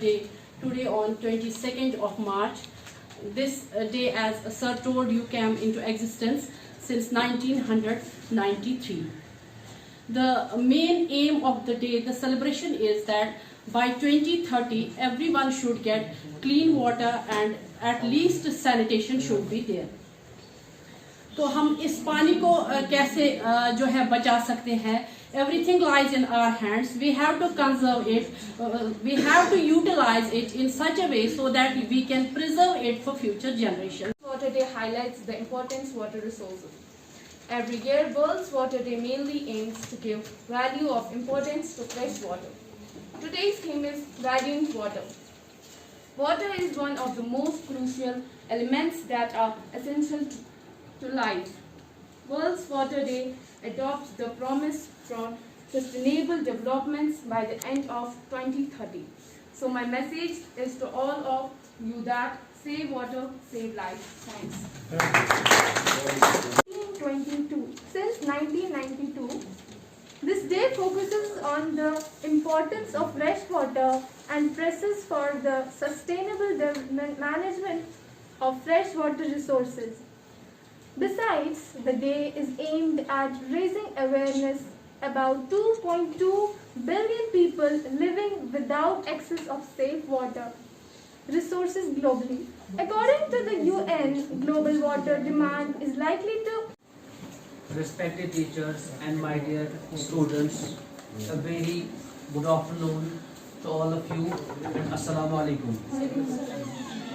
Day today on 22nd of March. This day, as Sir told you, came into existence since 1993. The main aim of the day, the celebration, is that by 2030 everyone should get clean water and at least sanitation should be there. तो हम इस पानी को कैसे जो है बचा सकते हैं? Everything lies in our hands. We have to conserve it. We have to utilize it in such a way so that we can preserve it for future generations. Water Day highlights the importance of water resources. Every year, World Water Day mainly aims to give value of importance to fresh water. Today's theme is valuing water. Water is one of the most crucial elements that are essential to life. World Water Day adopts the promise for sustainable developments by the end of 2030. So my message is to all of you that save water, save life. Thanks. 1922. Since 1992, this day focuses on the importance of fresh water and presses for the sustainable management of fresh water resources. Besides, the day is aimed at raising awareness about 2.2 billion people living without access of safe water resources globally. According to the UN, global water demand is likely to... Respected teachers and my dear students, a very good afternoon to all of you and Assalamu alaikum.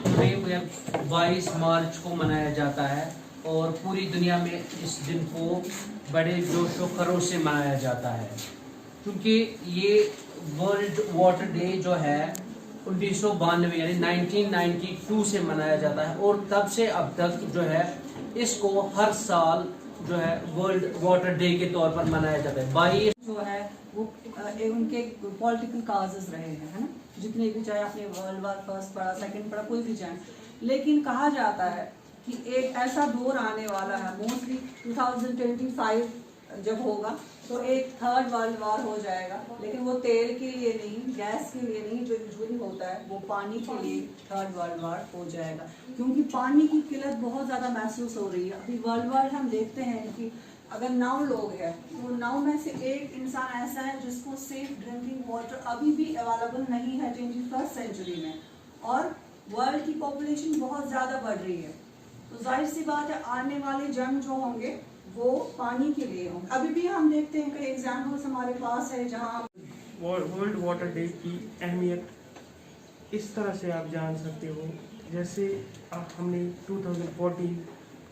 Today we have 22 मार्च को मनाया जाता है और पूरी दुनिया में इस दिन को बड़े जोश व खरोश से मनाया जाता है, क्योंकि ये वर्ल्ड वाटर डे जो है 1992 यानी 1992 से मनाया जाता है और तब से अब तक जो है इसको हर साल जो है वर्ल्ड वाटर डे के तौर पर मनाया जाता है। 22 जो है वो उनके पॉलिटिकल काजेस रहे हैं, है ना, जितने भी, चाहे आपने वर्ल्ड वार फर्स्ट पढ़ा, सेकंड पढ़ा, कोई भी चाहे, लेकिन कहा जाता है कि एक ऐसा दौर आने वाला है, मोस्टली 2025 जब होगा तो एक थर्ड वर्ल्ड वार हो जाएगा, लेकिन वो तेल के लिए नहीं, गैस के लिए नहीं, जो यूजुअली होता है वो पानी के लिए थर्ड वर्ल्ड वार हो जाएगा, क्योंकि पानी की किल्लत बहुत ज़्यादा महसूस हो रही है। अभी वर्ल्ड वार हम देखते हैं कि अगर 9 लोग हैं तो 9 में से एक इंसान ऐसा है जिसको सेफ ड्रिंकिंग वाटर अभी भी अवेलेबल नहीं है 21st सेंचुरी में, और वर्ल्ड की पॉपुलेशन बहुत ज़्यादा बढ़ रही है, तो जाहिर सी बात है आने वाले जंग जो होंगे वो पानी के लिए होंगे। अभी भी हम देखते हैं कई एग्जाम्पल्स हमारे पास है जहाँ वर्ल्ड वाटर डे की अहमियत इस तरह से आप जान सकते हो, जैसे हमने 2014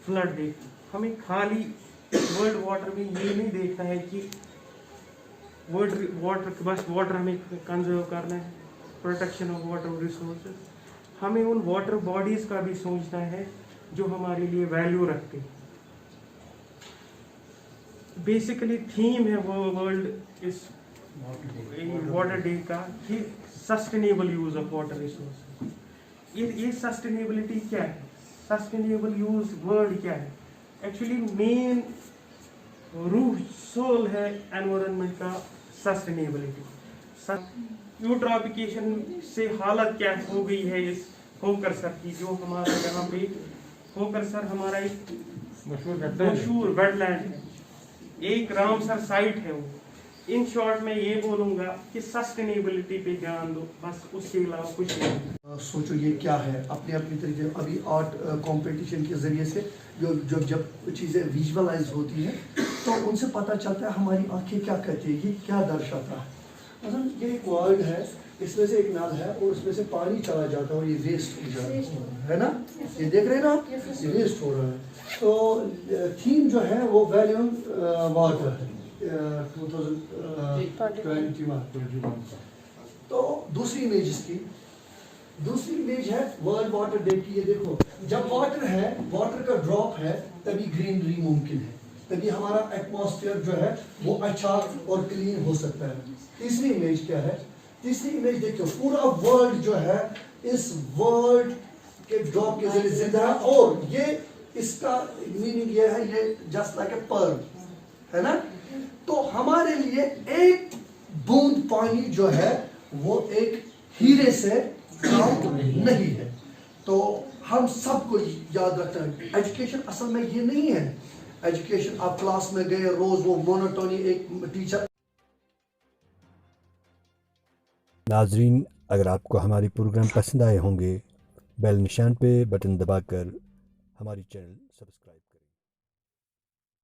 फ्लड देखा, हमें खाली वर्ल्ड वाटर में ये नहीं देखना है कि वाटर बस वाटर हमें कंजर्व करना है, प्रोटेक्शन ऑफ वाटर रिसोर्सेज, हमें उन वाटर बॉडीज़ का भी सोचना है जो हमारे लिए वैल्यू रखते हैं। बेसिकली थीम है वो वर्ल्ड इस वाटर डे का कि sustainable use of water resource. ये सस्टेनेबिलिटी क्या है, सस्टेनेबल यूज वर्ड क्या है? एक्चुअली मेन रूह सोल है एनवायरनमेंट का सस्टेनेबिलिटी। यूट्रॉफिकेशन से हालत क्या हो गई है इस होकर सर की, जो हमारा यहाँ पे होकर सर हमारा एक मशहूर वेटलैंड है, एक रामसर साइट है वो। इन शॉर्ट में ये बोलूँगा कि सस्टेनेबिलिटी पे ध्यान दो, बस उसके अलावा कुछ नहीं। सोचो ये क्या है, अपने अपने तरीके अभी आर्ट कंपटीशन के ज़रिए से जब चीज़ें विजुअलाइज होती हैं तो उनसे पता चलता है हमारी आंखें क्या कहती है, ये क्या दर्शाता है। मतलब ये एक वर्ड है, इसमें से एक नल है और उसमें से पानी चला जाता है और ये वेस्ट हो जाता है ना, ये देख रहे हैं ना आप, ये वेस्ट हो रहा है। तो थीम जो है वो वैल्यूइंग वाटर है 2021। तो दूसरी इमेज इसकी, दूसरी इमेज है वर्ल्ड वाटर डे की। ये देखो, जब वाटर है, वाटर का ड्रॉप है, तभी ग्रीनरी मुमकिन है, तभी हमारा एटमॉस्फेयर जो है वो अच्छा और क्लीन हो सकता है। तीसरी इमेज क्या है? तीसरी इमेज देखो, पूरा वर्ल्ड जो है इस वर्ल्ड के ड्रॉप के जरिए जिंदा है, और ये इसका मीनिंग ये है, ये जस्ट लाइक ए पर्ल है ना। तो हमारे लिए एक बूंद पानी जो है वो एक हीरे से काम नहीं है। तो हम सबको याद रखना है, एजुकेशन असल में ये नहीं है एजुकेशन आप क्लास में गए रोज वो मोनोटोनी एक टीचर। नाजरीन, अगर आपको हमारी प्रोग्राम पसंद आए होंगे, बेल निशान पे बटन दबाकर हमारी चैनल सब्सक्राइब